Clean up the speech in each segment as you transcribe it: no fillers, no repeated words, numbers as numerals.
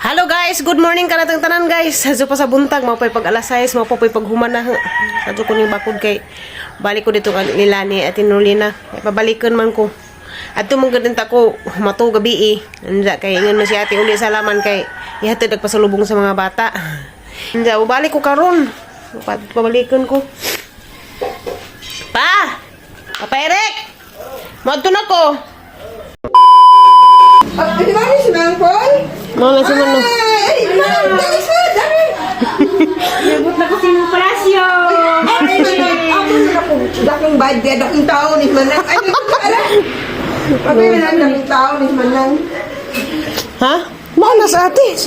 Hello guys, good morning kanatang tanan guys. Sadyo pa sa buntag, mao pay pag alas 6, mao pay paghuman na. Sadyo ko ning bakod kay balik ko dito kay Lilani at Tinulina. Ipabalikon man ko. Adto mong gadenta ko mato gabi Anda kay ingon man si ate uli sa laman kay ihatid nagpasalubong sa mga bata. Anda balik ko karon. Pabalikon ko. Pa! Papa Eric! Madto na ko. Di ba ni si Mang Paul? Mau na si Mano. Ay, Mang, dali sa, dali. Nabot na ko si mga palasyo. Ay, ako na po. Daking bad dia, daking tao ni Manang. Ay, di ko pala. Pagay na lang daking tao ni Manang. Ha? Mau na sa ate.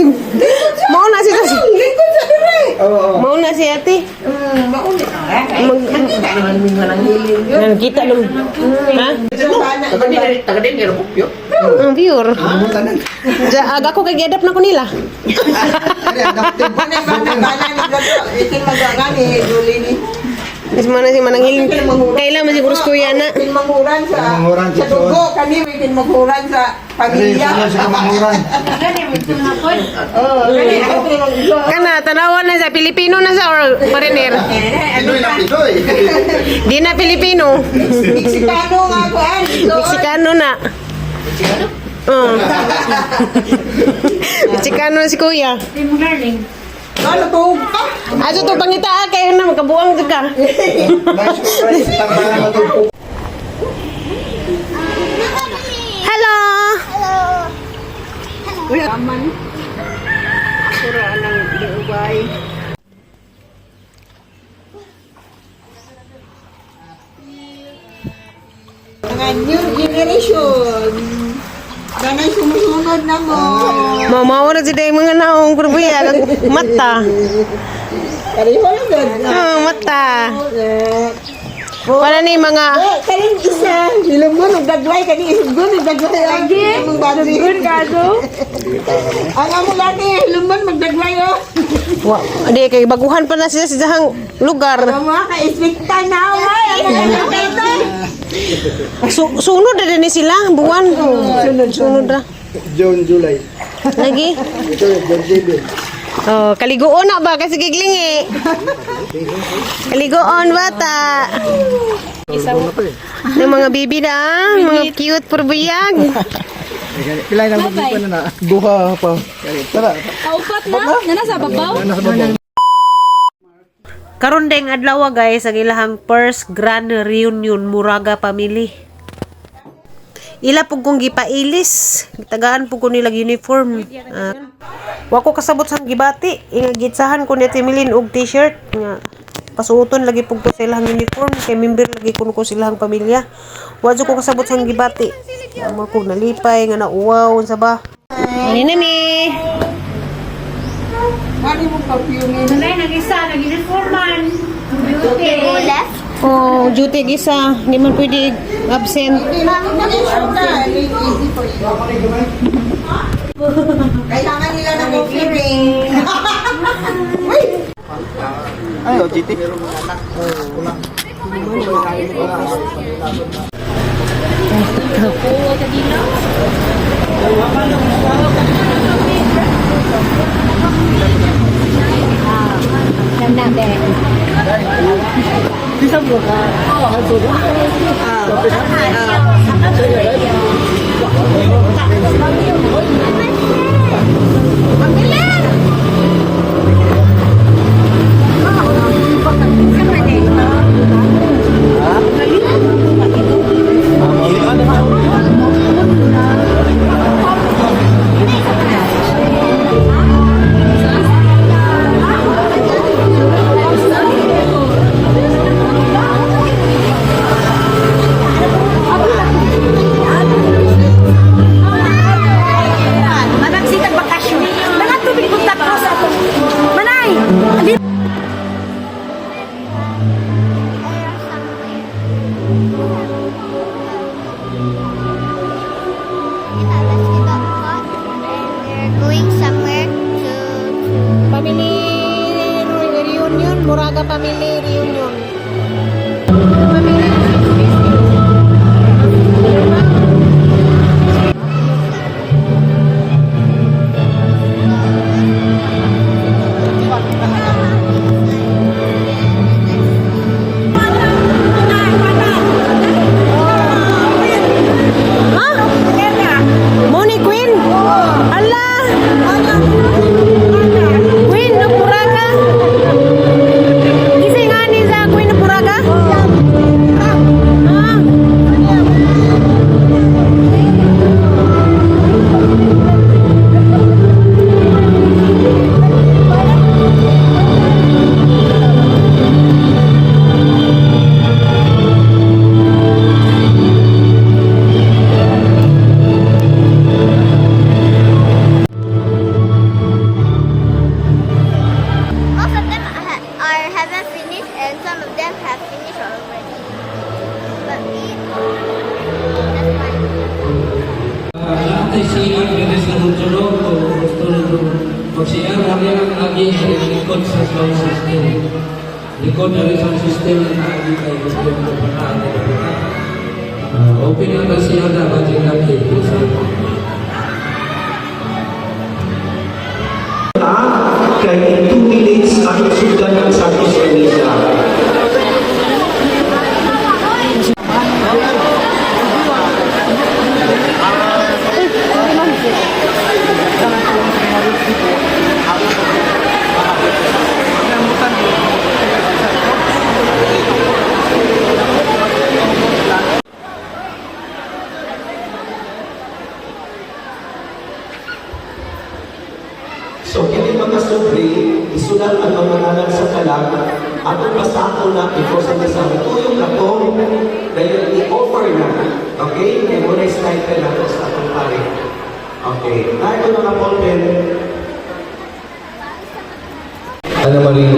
Mau na si ate. Lingkod sa dire. Oo. Mau na si ate. Maunit. Nakita naman ni Manang hiling yun. Nakita lang. Ha? Taga din, meron po yun. Ang pure. Aga ko kay gedap na ko nila. Manang bana ni Gato. Ikin magagani, Julie ni. Mas mana si manang hiling. Kailan man siguro ko yan na. Ikin manghuran sa dugo. Kani, ikin manghuran sa pamilya. Gani, may tunapod. Oo, kani, ako pinag-iwa. Kana tanawan na sa Pilipino na sa or foreigner. Pinoy na Pinoy. Di na Pilipino. Mexicano nga ko, Mexicano na. Oh. Mexicano na si kuya. Hindi mo learning. Ano to? Aso to pangita kay na makabuang jud ka. Hello. Kuya, aman. Pura anang diubay. Mga new generation. Ganay sumusunod na mo. Mamaw na si day mga naong kurbuya mata. Kariho lang gud. Mata. Para ni mga Kaling isa. Hilom mo, nagdagway. Kaling isugod, nagdagway. Lagi. Isugod ka do. Ang amo lagi, hilom mo, magdagway o. Ade kay baguhan pa na siya sa jahang lugar. Ang mga ka-ispikta na away. Ang mga ito. Sunod na din sila buwan. Sunod na. June, July. Lagi. Ito, June. Oh, kaligoon na ba kasi giglingi. Kaligoon bata. Ng mga bibi na, mga cute purbuyag. Pilay na magbuka na na. Duha pa. Tara. Kaupat na? Nasa babaw? Karon ding adlaw guys, ang ilahang first grand reunion Muraga family. Ila pug kong gipailis, tagaan pug ko nilag uniform. Wako kasabot sang gibati, gitsahan ko ni Timilin og t-shirt nga pasuoton lagi pug ko sa ilang uniform kay member lagi kuno ko silang pamilya. Wadyo ko kasabot sang gibati. Amo ko nalipay nga nauwaw unsa ba. Ani nani. Ano mo perfume? Nanay, nag-isa, nag-uniforman. Beauty. Oh, duty gisa, hindi man pwede absent. Kailangan nila ng coffee ring. Uy! Ay, GT. Ganda din. Going somewhere to Family reunion, Muraga family reunion. likod sa sound system. Likod na rin sound system na naagin tayo gusto yung kapataan nila. Open yung siya na budget natin. Kaya in 2 minutes ang sudan ng Santos Ermita. So, kini mga sobre, isulat ang mga ngalan sa talag, atong pasako na before sa misa. Tuyong na po, dahil i-offer na. Okay? Kaya muna slide ka na sa atong pare. Okay. Tayo mga polpen. Ana Marie.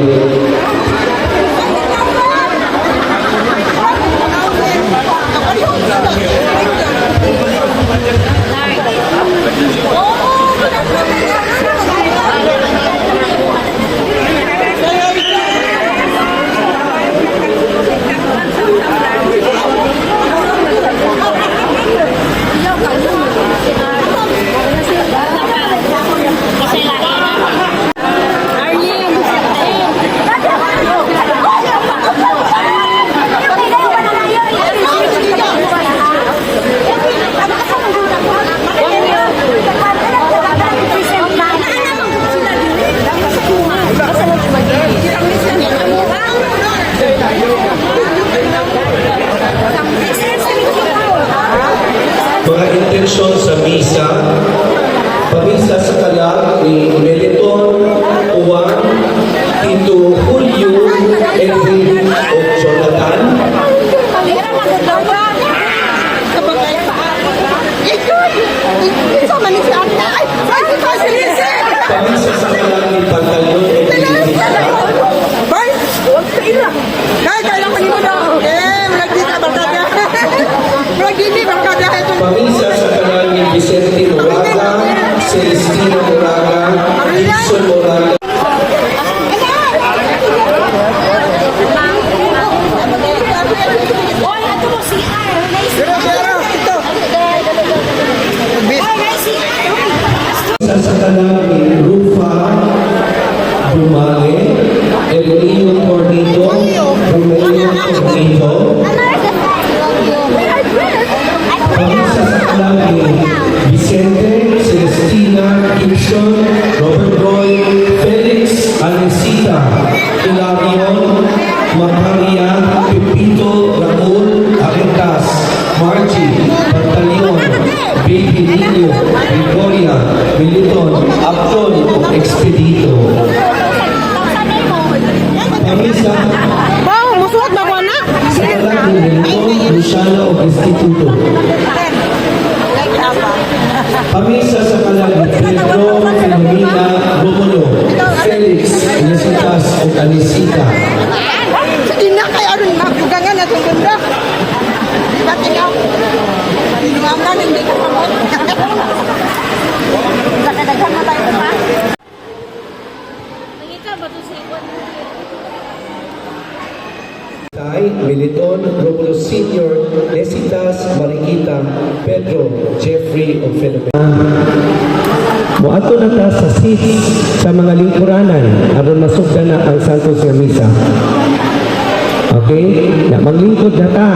Mga intensyon sa misa, pamisa sa kalag ni Meliton, Uwan, Tito Julio, Edwin o Jonathan. Pamisa sa kalag ni Pantaleon, Edwin. Pamisa sa kalag ni Vicente Moraga, Celestina Moraga, Gibson Moraga. Pamisa sa kalag ni Rufa Dumale, Elio Cornito, Romeo Cornito. Pamisa sa kalag ni Vicente, Celestina, Gibson, Robert Roy, Felix, Alexita, Hilarion, Macaria, Pepito, Raul, Arentas, Margie, Pantaleon, Baby Nino, Victoria, Militon, Abdon, Expedito. Pamisa sa kalag ni Militon, Luciano, Instituto. Pamisa sa kalag ni Pedro, Filomena, Romulo, Felix, Elisitas o Anisita. Ina kay aron mabugangan na tong bunda. Diba tingaw? Pinuamnan hindi ka pamot. Nakadaghan na tayo pa. Nangita ba ito sa ikot? Tay, Militon, Romulo Sr., Elisitas, Mariquita, Pedro, Jeffrey o Filomena. Moato na ta sa seats sa mga lingkuranan aron masugdan na ang Santos nga Misa. Okay? Na maglingkod na ta.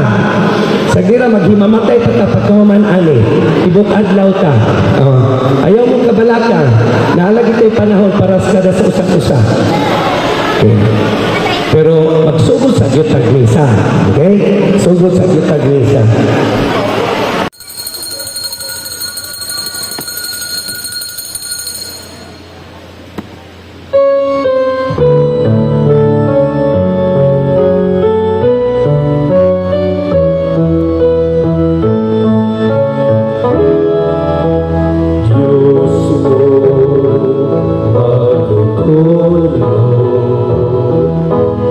Sa gira maghimamatay pa ta patuman ani. Ibuk adlaw ta. Ayaw mo kabalaka. Naalagi tayo panahon para sa kada sa usa-usa. Okay. Pero magsugod sa Jutag Misa. Okay? Sugod sa Jutag Misa.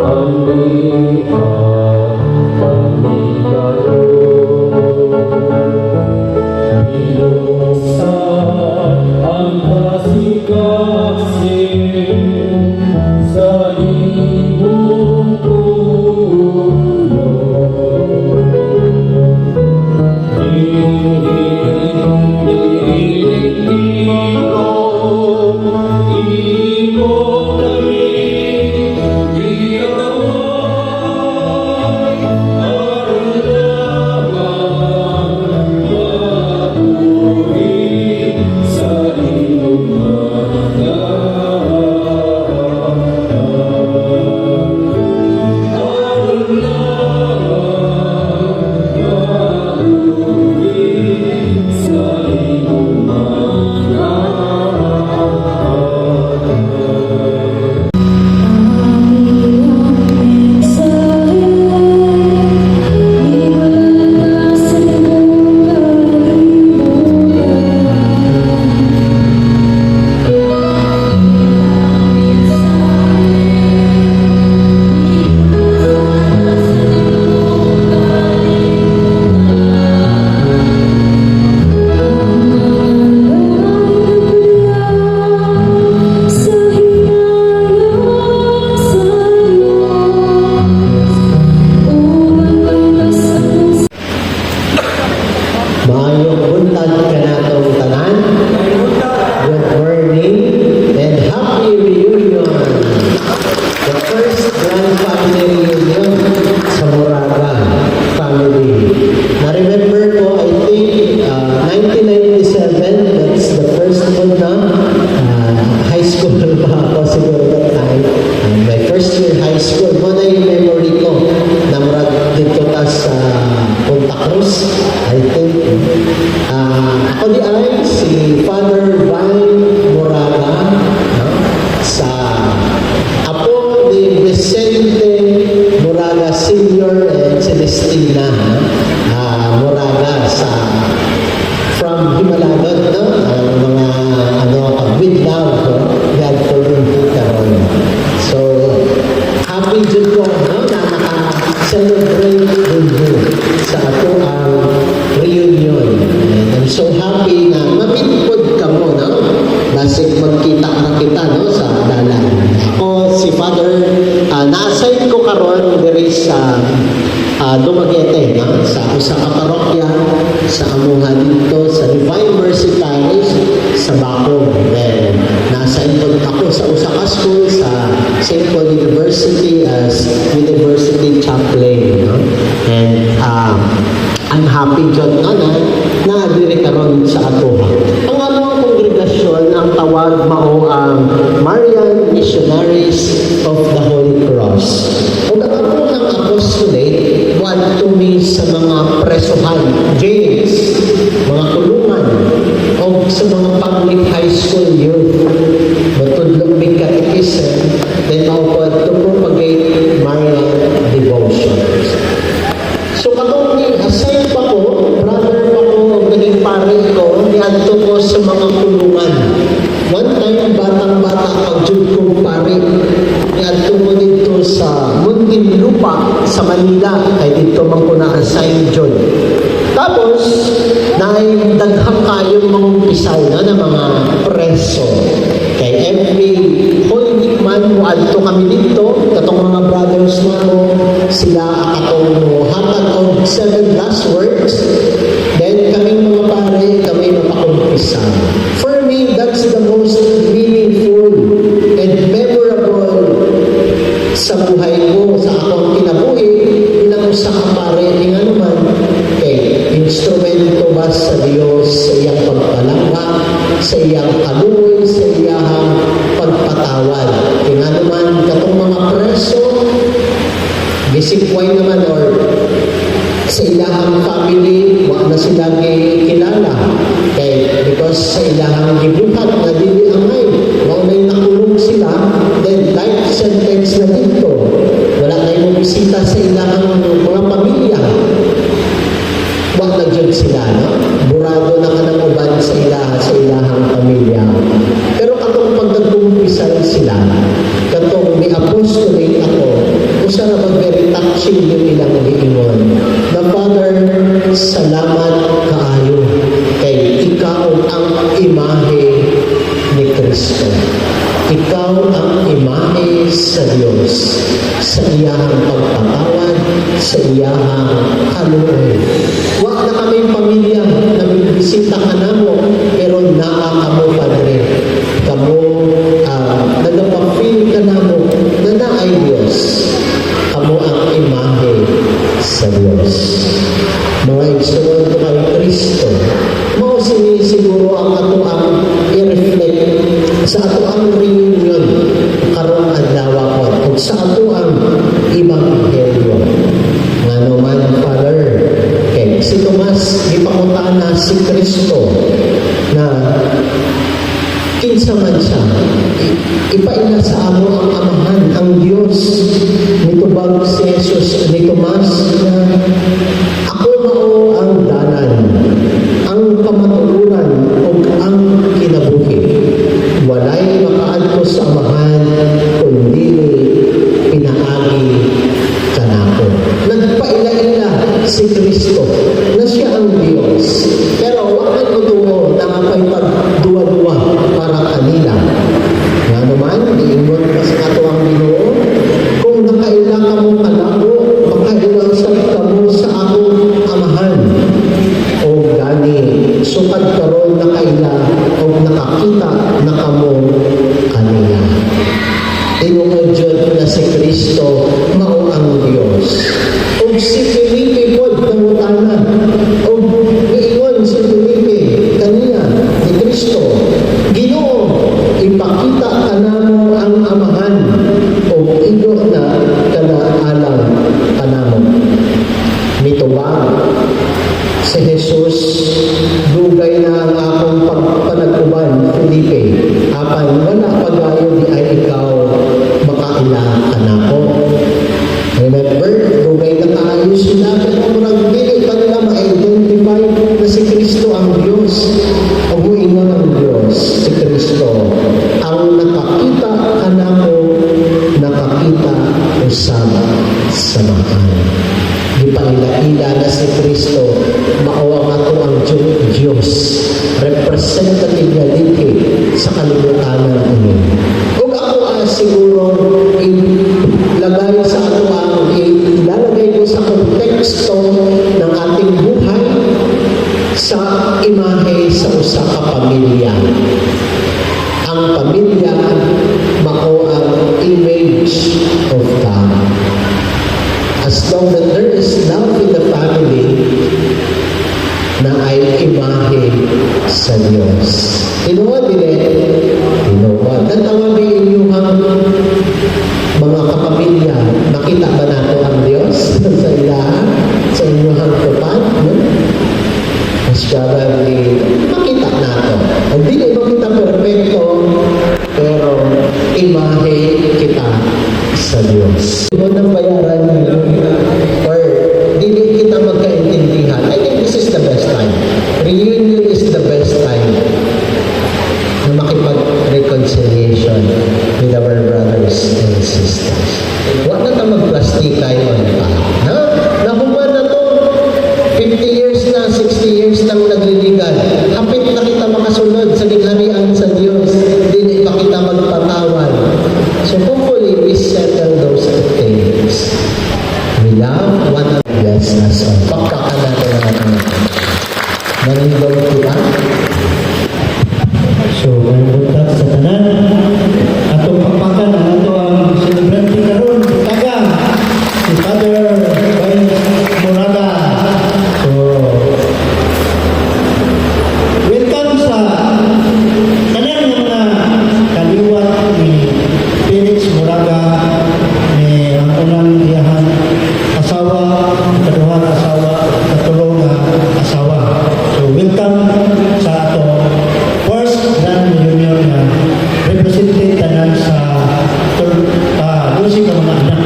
Anika, Anika, makita na kita no sa dalan. Ako si Father na-assign ko karon diri sa Dumaguete no? Sa usa ka parokya sa amuha dito sa Divine Mercy Parish sa Bacog. Then na-assign ko ako sa usa ka school sa St. Paul University as University Chaplain no? And I'm happy John na diri karon sa ato. Ang among kongregasyon ang tawag mao ang Marian Missionaries of the Holy Cross. Ug ang among apostolate to me sa mga presohan, jails, mga kulungan, o sa mga public high school youth. Matudlong may catechism, then maupo to propagate Marian devotions. So katong ni-assign pa ko, brother pa ko, naging pare ko, niadto ko sa mga kulungan. One time, batang-bata, pag-jud kong pare, niadto ko dito sa Muntinlupa, sa Manila, ay dito man ko na-assign dyan. Tapos, daghang kayo mga umpisal na ng mga preso. Kay every Holy Week man, muadto kami dito, katong mga brothers na mo, sila akatong hatag of 7 last words, then kaming mga pare, kami mapakumpisa. For me, that's the most meaningful and memorable sa buhay ko, sa akong kinabuhi, bilang sa kapare, nga naman, kay instrumento ba sa Diyos, sa iyang pagpalangka, sa iyang kaluoy, sa iyang pagpatawad. Nga naman, katong mga preso, gisikway naman or sa ilahang family, wala na sila kilala. Kaya because sa ilahang gibuhat na dili angay, maunay nakulong sila, then life sentence na dito. Wala na yung bisita sa ilahang mga pamilya. Wala na dyan sila, no? Burado na ka ng uban sa ilahang pamilya. Pero katong pagdagumpisal sila, katong may apostolate ako, usa na mag-very touching yung ilang giingon. The Father, salamat kaayo kay ikaw ang imahe ni Kristo. Ikaw ang imahe sa Diyos, sa iyahang pagpatawad, sa iyahang kaluoy. Wag na kami pamilya na bibisita ka namo, pero naa kamo Padre. Kamo, nagapapil ka namo na naay Diyos. Kamo ang imahe sa Diyos. Mga instrumento kay Kristo. Mao siguro ang ato ang i-reflect sa ato ang reunion karong adlaw ko ug sa ato ang ebanghelyo. Nga naman, Father, kay si Tomas gipangutana si Kristo na kinsa man siya, ipaila sa amo ang Amahan, ang Diyos. Nitubag si Jesus ni Tomas na ako mao ang dalan, ang kamatuoran o ang kinabuhi. Walay makaadto sa Amahan kundi pinaagi kanako. Nagpaila-ila si Kristo na siya ang Diyos. Pero wala ko tuo na mapay pagduwa-duwa para kanila. Nga naman, iingon pa sa ato ang Ginoo, kung nakaila ka mo kanako, makailang sa kamo sa akong Amahan. O gani, sukad karon nakaila o nakakita na kamo kanila. Inungod Diyos na si Kristo, mao ang Diyos. O si Felipe po, nangutanan. O iingon si Felipe, kaniya, ni Kristo, Ginoo, ipakita ka namo ang Amahan o igo na kanaalang kanamo. Mitubag si Jesus, dugay na ang akong pagpanag-uban, Felipe. Apan wala pagayo di ay ikaw makaila kanako. Remember, dugay na kaayo sila pero murag dili pa nila ma-identify na si Kristo ang Diyos. Ang huingon ang Diyos, si Kristo. Ang nakakita kanako, nakakita usab samahan. Gipaila-ila na si Kristo, mao ang ato ang Diyos. Representative nga dito sa kalibutan imahe kita sa Diyos. Huwag nang bayaran or dili kita magkaintindihan. I think this is the best time. Reunion is the best time na makipag-reconciliation with our brothers and sisters. Huwag na tayo magplastikay man pa. Ha? Nahuman na to. 50 years na, 60 years nang nagliligan. Hapit na kita makasunod sa ligharian sa Diyos. Hindi pa kita magpatawan. So hopefully, we settle those things. We love one another. Bless us all. Pagkakan natin ang ating nanindong kita. So, buntag sa tanan, atong pakpakan ang ato ang celebrante karon taga si Father Vice Moraga. So, welcome sa tanan ng mga kaliwat ni Felix Moraga, ni ang unang iyahan asawa, kaduhang asawa, katulong na asawa. So, welcome sa ato first grand reunion na represented tanan sa music ng mga anak.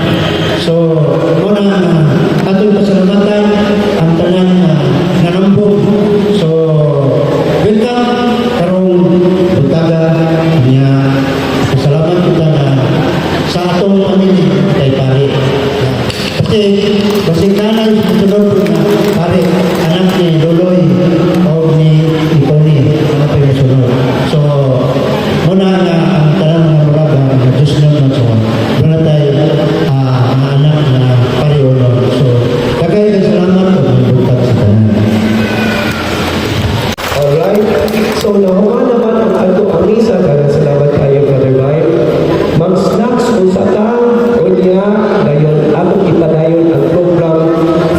So, muna atong pasalamatan ang tanan nanambog. So, welcome karong buntaga niya. Pasalamat kita na sa atong pamilya kay pare. Kasi, basing kanan, sunod po na pare, anak ni Loloy o ni Tony, ano pa yung sunod. So, muna na ang talang mga muraga na Diyos naman so, muna tayo mga anak na pariulo. So, kagaya ka salamat po ng bukat sa tanan. Alright, so nakuha naman ang ato ang misa. Kaya salamat tayo, Brother Mike. Mag-snacks kung sa ta, o niya, dayon, atong ipadayon ang program,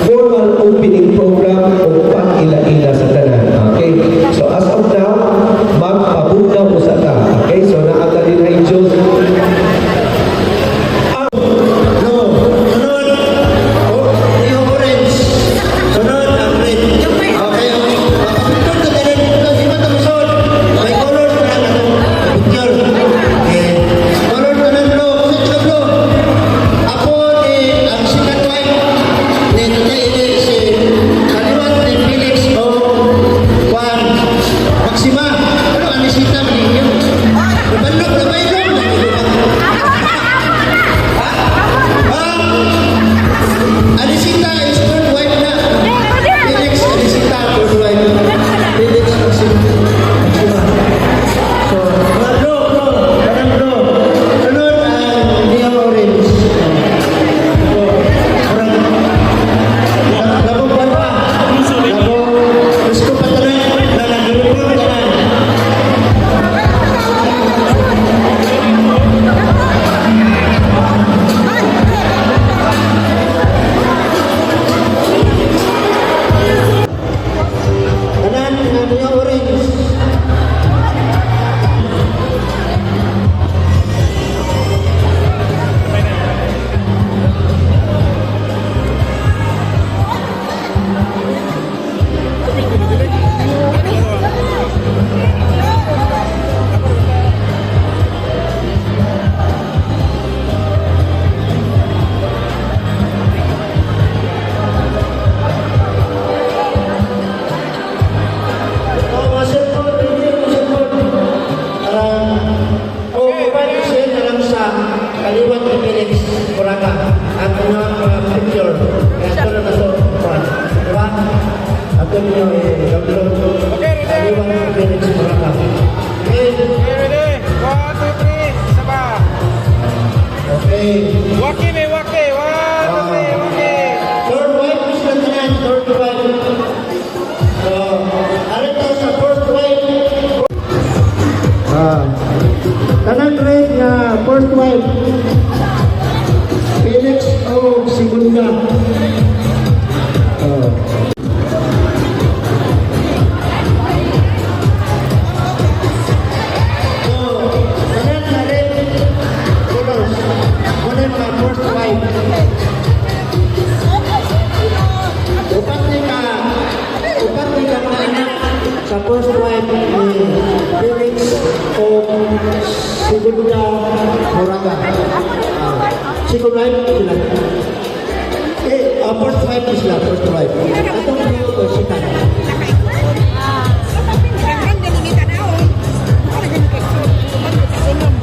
formal opening program o pag-ila-ila sa tanan. Okay, so as of now, magpabunaw ko sa ta. Okay, so nakadalin ay Diyos. kaliwat ni Felix Moraga at mga picture kaya ito na nasa front diba? At ito nyo kaliwat ni Felix Moraga okay ready 1, 2, 3 saba okay waki 1, 2, 3 waki third wife is na tanan third wife so alito sa first wife tanan rin nga first wife Felix o segunda tanan na rin colors muna mga first wife upat ni ka mga anak sa first wife ni Felix o Segundo Moraga. Second wife sila. First wife sila, first wife. Atong trio ko si Tana.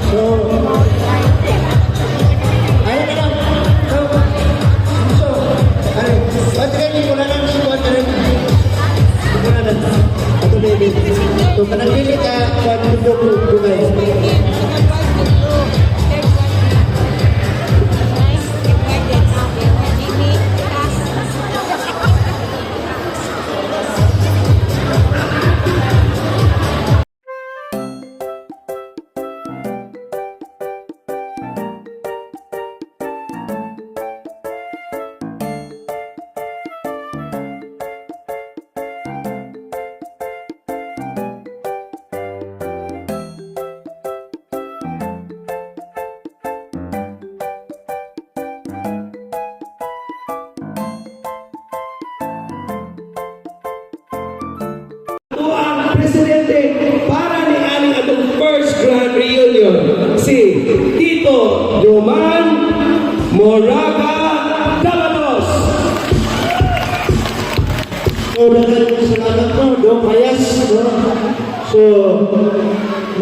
So, ayun na lang. So, pagkakalin ko na lang si Juan na rin. Ito na lang. Ito baby. So, panagpili ka, Juan, ito guys. Ito ang presidente para ni aning atong first grand reunion, si Tito Roman Moraga Davalos. So, salamat po, Dong Hayas. No? So,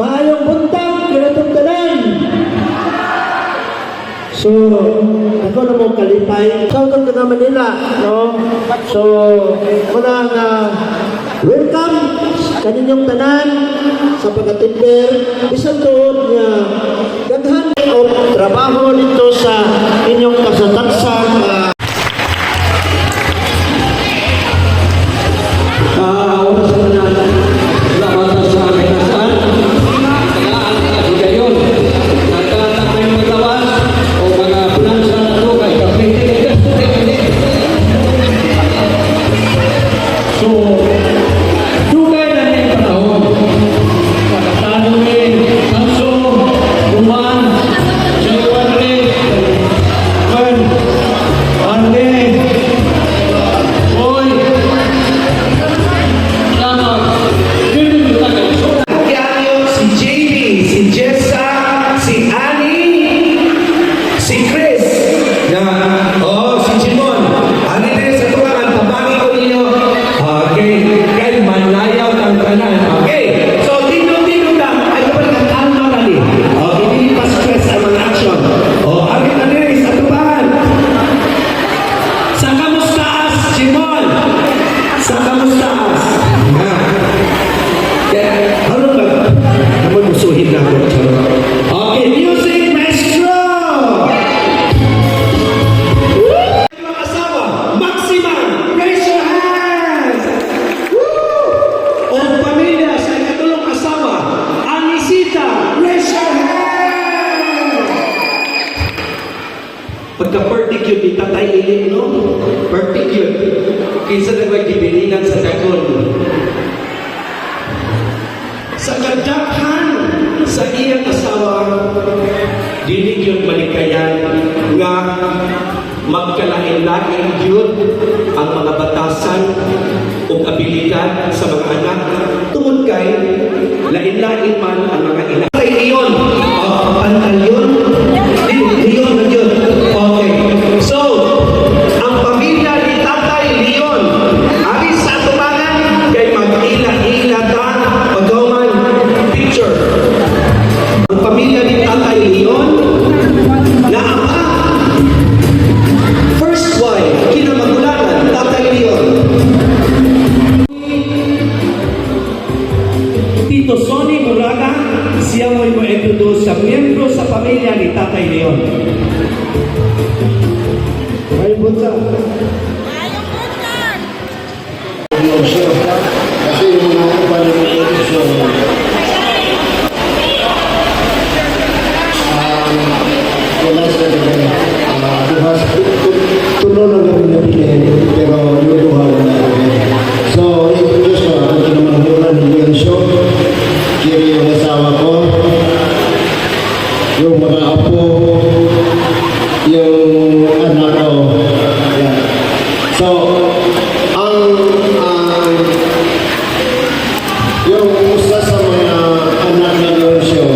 maayong buntang, kinatong tanan. So, ako na mo kalipay. Welcome to Manila, no? So, muna nga, welcome kaninyong tanan sa pagkatinder. Bisan doon nga, daghan o trabaho nito sa inyong kasataksan. Oras na natin. Salamat sa aking nasaan. Tagaan ka gayon. Nagkanak na yung maglawas o mga plansa na ito kay kapitin. So, dugay na yung panahon. Pagkatanungin, Sanso, Roman, January, Juan, Ande, Boy, Si JB, si Jessa, si Annie, si Chris, si Jimon. Ani din sa tuwangan, tabangi ko ninyo. Okay, kay manlayaw ng kanan. Okay, so tino-tino lang, ay kapag kalma na ni. Hindi pa stress ang mga action. Ani na din sa tuwangan. Sa kamustaas, Jimon. Sa kamustaas. Ano ba? Naman musuhin na ako. Okay, music maestro! Mga asawa, Maxima, raise your hands! O pamilya sa ikatulong asawa, Anisita, raise your hands! Pagka-birthday cute ni Tatay Ilim, no? Birthday cute. Kinsa na ba gibilingan sa dagon? Sa kadaghan sa iyang asawa, dinig yung malikayan nga magkalain-lain yun ang mga batasan o abilidad sa mga anak. Tungod kay, lain-lain man ang mga ina. Kay Leon, pantal yun? Leon na yun. Okay. So, ang pamilya ni Tatay Leon, ari sa tubangan, kay mag-ila-ila ta, pagawman, picture. Ang pamilya ni Tatay Leon, na ama, first wife, kinamagulangan, Tatay Leon. Tito Sonny Moraga, siya mo introduce sa miyembro sa pamilya ni Tatay Leon. May bunta. Kasi yung mga panagpapasyon, wala sa ganyan. Tulo na kami napilin, pero luluha na namin. So, introduce ko, ako kinamanghulan ng Leon Show. Kiri yung asawa ko, yung mga apo, yung anak ko. Yan. So, yung isa sa mga anak na Leon Show,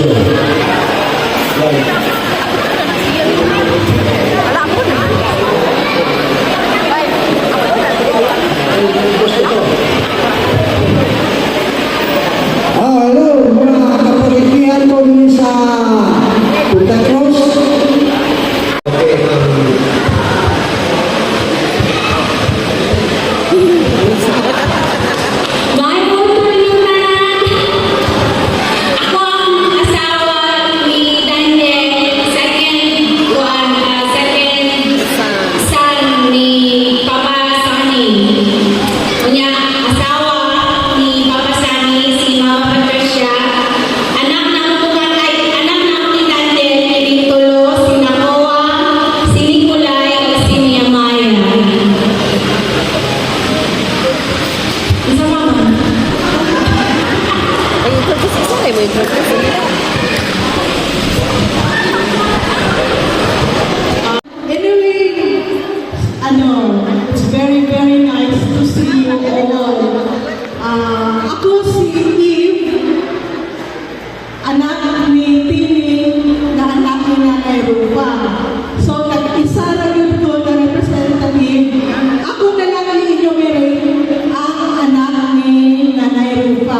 negosyo. Hello, mga kapaligian ko din sa Punta Cruz. My pagtulungan. Ako ang asawa ni Daniel, second son ni Papa Sani. Kunya asawa ni Papa Sani si Mama Patricia. Anak ng ni Daniel, ni Tulo, si Nakoa, si Nicolay, at si Nehemiah. Isa mama. Anyway, it's very, very nice to see you all. Ako si Eve, anak ni Tini, na anak ni Nanay Rupa. So, nag-isa na yun ko na representative. Ako na lang ninyo ang anak ni Nanay Rupa.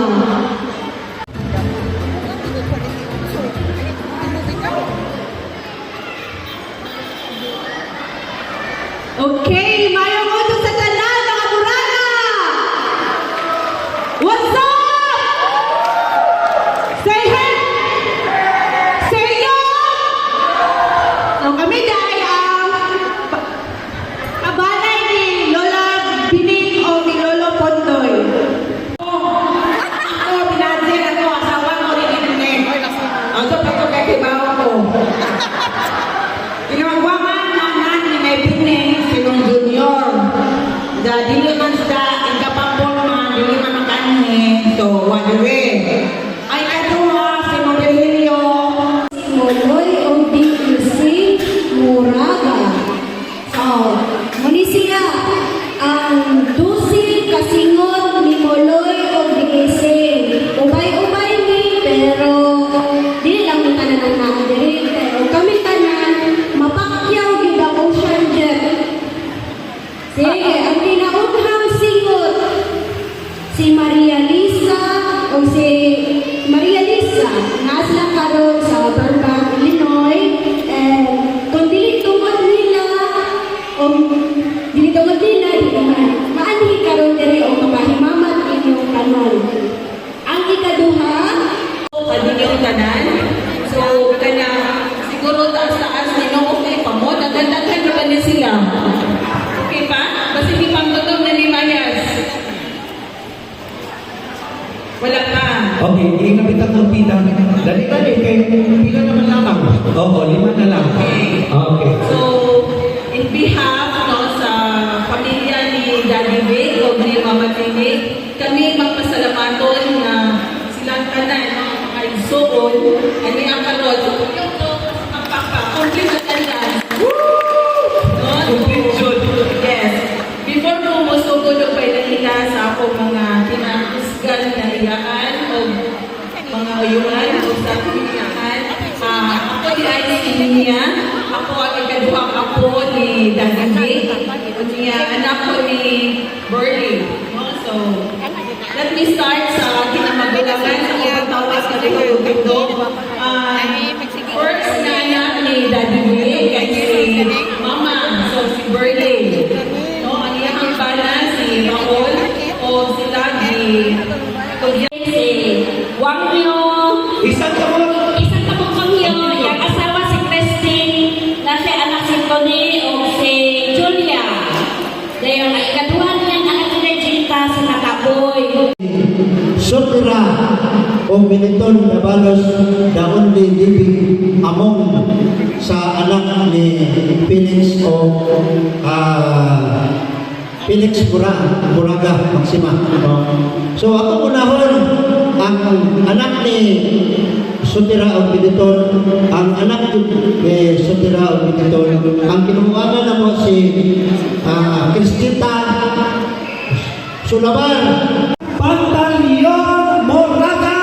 Okay, mayroon ko ito sa tanan, mga Muraga! What's up? Say hey! Say yo! Kami dahil kabanay ni Lola Bining o ni Lolo Pondoy. Ako, binadyan ako, asawa ko rin ni Bining. Ang ito pa ito kay kibawa ko. Ginagawaman naman ni May Bining, sinong junior. Dili man sa ikapapol man, dili man makanin. So, wadiri. Ay, kaduha, si Modelilio. Moloy o DQC Muraga. Muni siya ang dusi kasingot ni Moloy o DQC. Ubay-ubay ni, pero di lang mo tanan ng mga diri. Pero kami tanan, mapakyaw yung the ocean jet. Sige, ang pinaunhang singot, si Maria Lisa o si Maria Lisa, nasa karon sa Burbank, Illinois, and kung dili tungod nila, o dili tungod nila, di naman, maanhi karon diri o mapahimamat inyong tanan. Ang ikaduha, Yung tanan. So, kanya, siguro taas-taas nino, okay pa mo. Dagdagan naman niya sila. Okay pa? Kasi di pang totoo na ni Mayas. Wala pa. Okay, ikapitan ng pita. Dali-dali, kay pila naman lamang. Oo, 5 na lang. Okay. So, in behalf sa pamilya ni Daddy Vic o ni Mama Vic, kami magpasalamaton na silang tanan, mga igsoon, ani ang kalod, yung magpapa-complete na tanan. Yes. Before ko musugod o pailahila sa ako mga pinahusgan na iyaan o mga uyuan o sa piniyaan, ako di ay niya. Ako ang ikaduhang apo ni Daddy Vic. O niya, anak ko ni Burley. No? So, let me start sa kinamagulangan sa pagtawas na ito. First na anak ni Daddy Vic ay si Mama. So, si Burley. No? Ang iyang pala si Raul o si Lagi. si Wangyo, Isang kamot. isang kapong Wangyo, yung asawa si Christine, na si anak si Tony o si Julia. Dahil ang ikaduha niyan, ang Regita si Nakaboy. Sotura o Benetton Nabalos the only living among sa anak ni Phoenix o Phoenix Buraga Maxima. So ako unahon ang anak ni Sotira o Benetton, ang anak ni Sotira o Benetton, ang kinukuha na mo si Cristita Sulaban. Pantalion Moraga!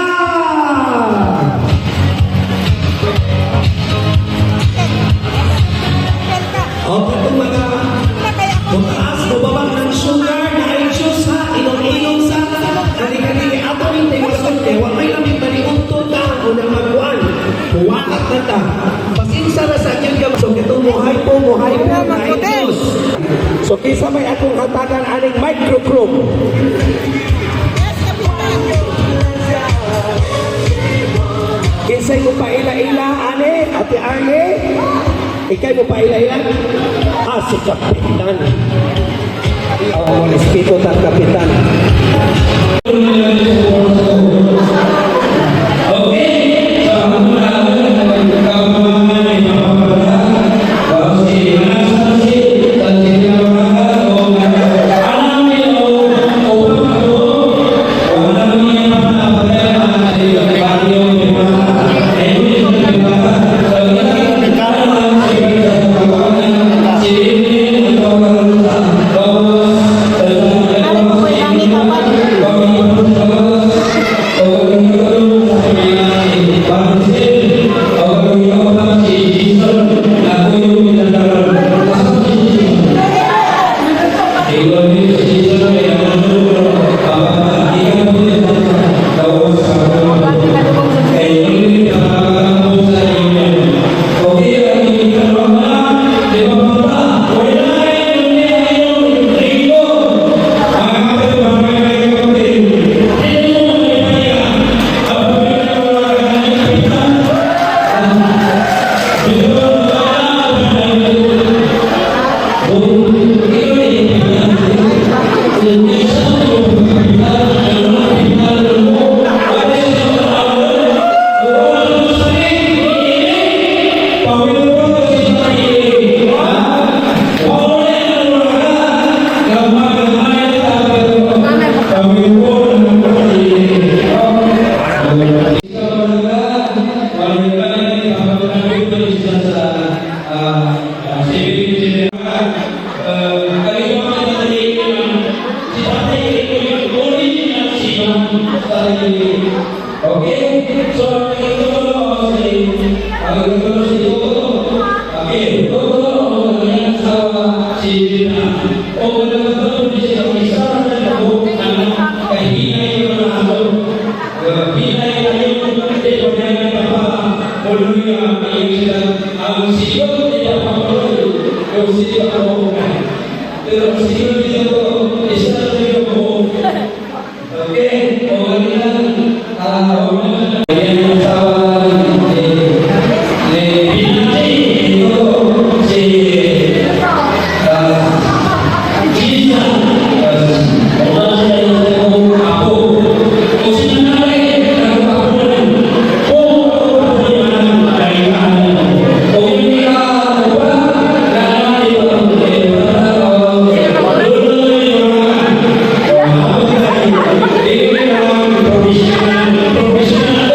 Pasinsa na sa inyo ka. So, ito muhay po na Diyos. So, kisa may akong hatagan aning microchrome. Kinsay mo pa ila-ila, ane, ate Arne? Ikay mo pa ila-ila? Si Kapitan. Espito ta Kapitan. Profesional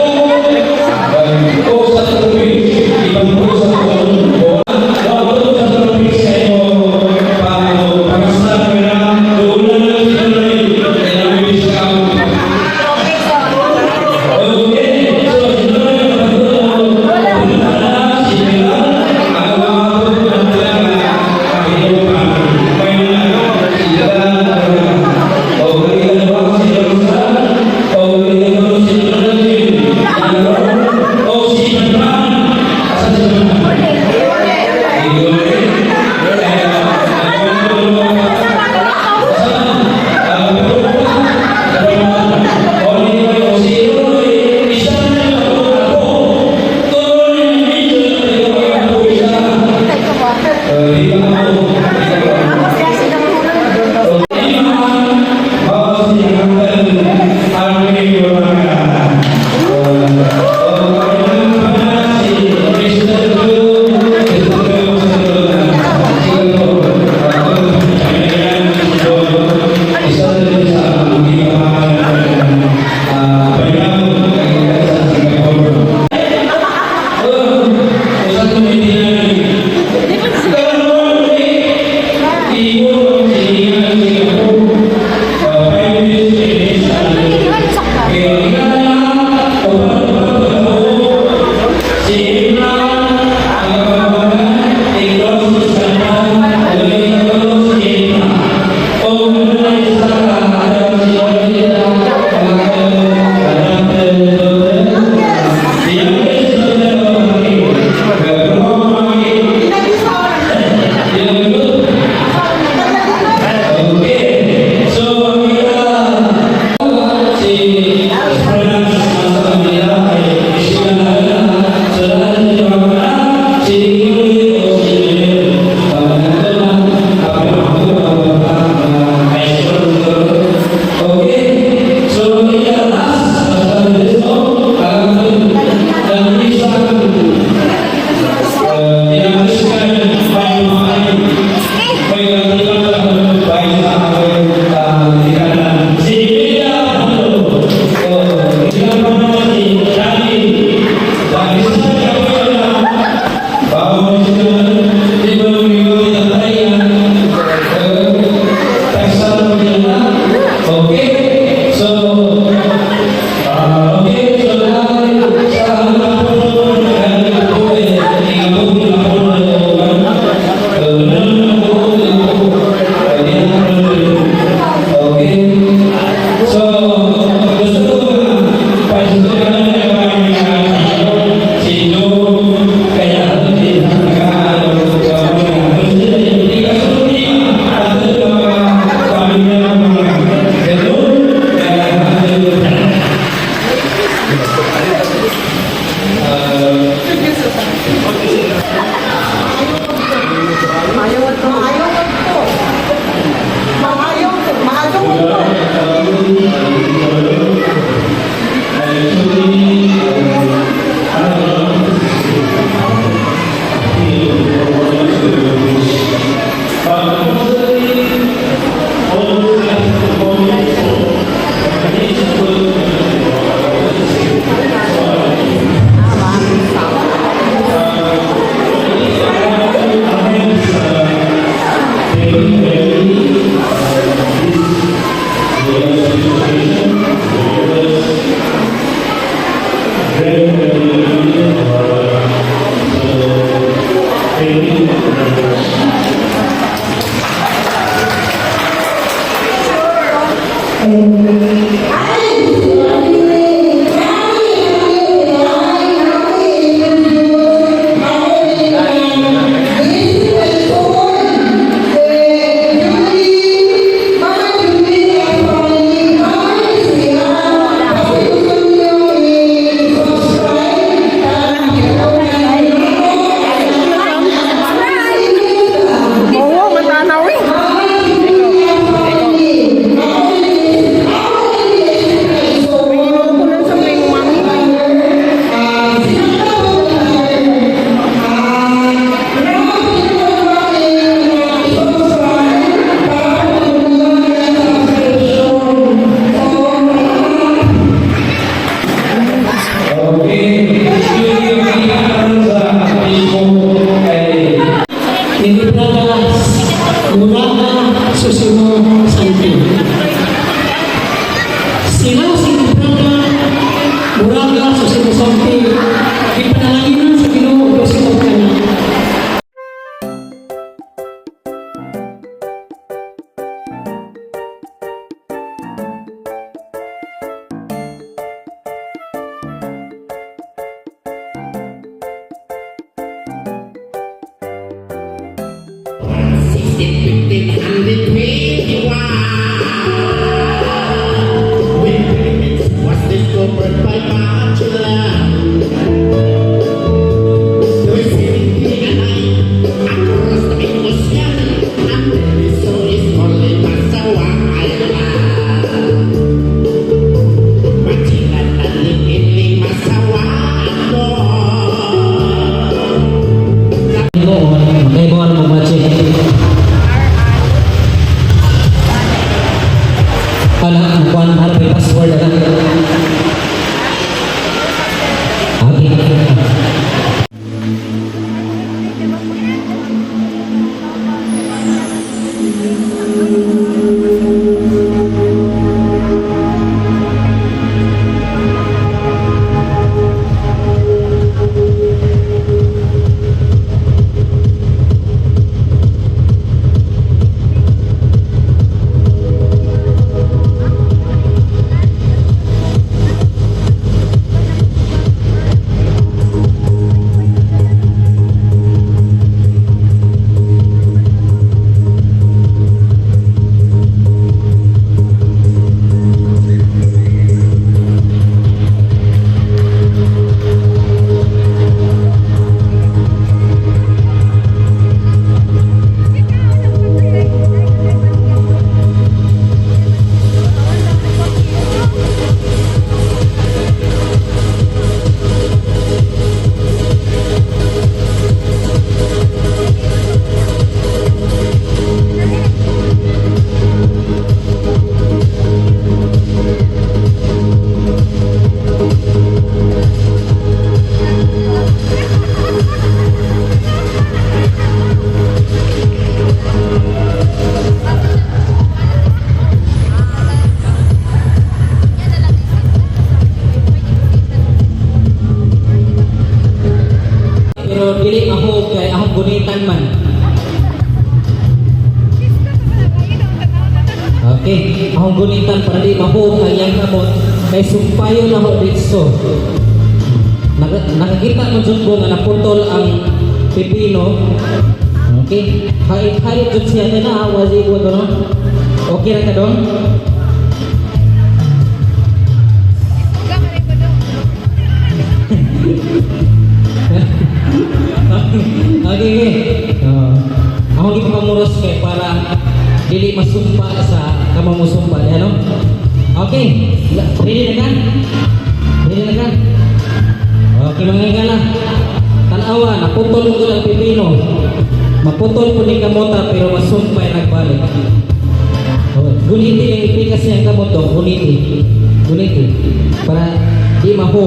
gunitan man. Okay, akong gunitan para di mabuot ang iyang kamot kay sumpayo na ho dito. Nakakita mo dyan ko na naputol ang pipino. Okay, kahit dyan siya na wazi ko doon. Okay na ka doon? Okay. Ako di pamuros kay para dili masumpa sa kamamusumpa, ano? Okay. Ready na ka? Ready na ka? Okay, mga ingala. Tanawa, naputol ko ng pipino. Maputol po ni kamota pero masumpay nagbalik. Guniti yung ipikas niyang kamoto. Guniti. Guniti. Para di maho.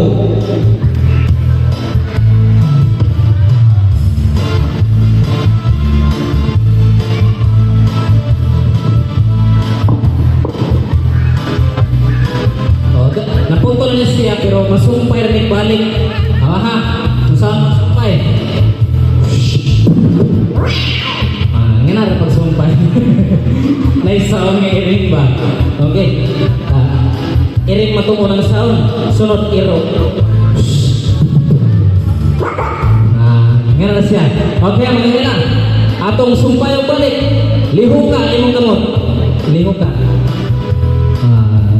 Naputol niya siya pero masumpay rin balik. Ha? Masumpay. Nga na pag sumpay. Nice sound nga iring ba? Okay. Iring matungo ng sound. Sunod iro. Nga na siya. Okay, mga lang. Atong sumpay o balik. Lihok ka, imong kamot. Lihok ka.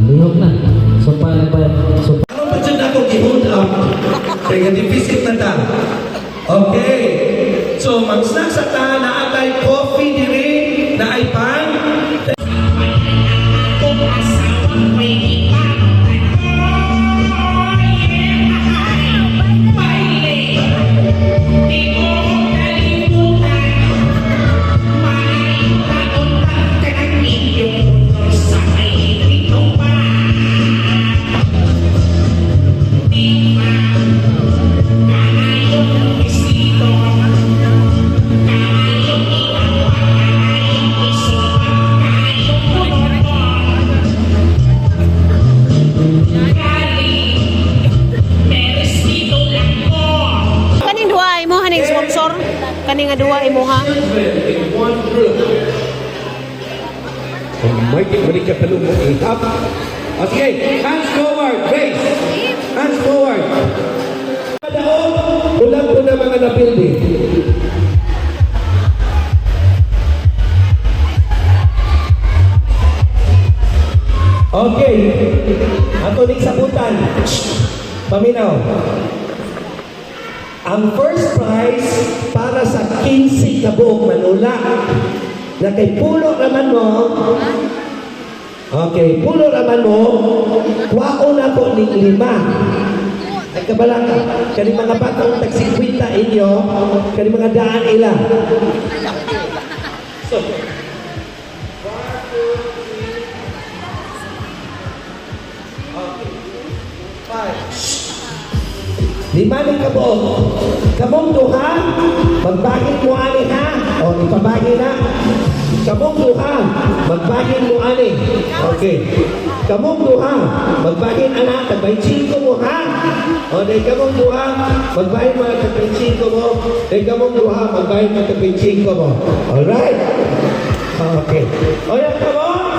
Lihok na. Sumpay na ba? Ano ba dyan ako gihod up? Kaya di-visit na ta. Okay. So, mag-snack sa ta na atay coffee diri, na ay pan. Kani nga duwa imuha. Mighty balik ka talong mo up. Okay, hands forward, base. Hands forward. Ulang po na mga na-building. Paminaw. Ang first prize para sa 15 ka buok Manula. Na kay pulo naman mo. Okay, pulo naman mo. Kuwao na po ni 5. Ay kabala ka. Kani mga batang tag-50 inyo. Kani mga daan ilang. So, 5. 5 ni kabuok. Kamong duha, magbagin mo ani ha. O, ipabagi na. Kamong duha, magbagin mo ani. Okay. Kamong duha, magbagin anak, tagbay-5 mo ha. O, dahil kamong duha, magbagin mo tagbay-5 mo. Dahil kamong duha, magbagin mo tagbay-5 mo. Alright? Okay. O, yan kamo.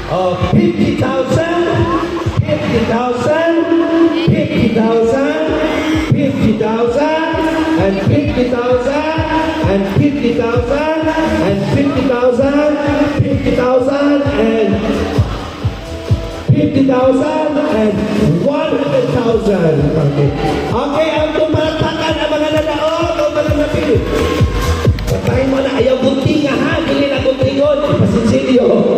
O, 50,000. 50,000, 50,000, 50,000, and 50,000, and 50,000, and 50,000, 50,000, and 50,000, and 100,000. Okay. Okay, ang tumatakan ang mga nadaon o mga napili. Patayin mo na, ayaw bunting nga ha, hindi na bunting yun, pasinsilyo.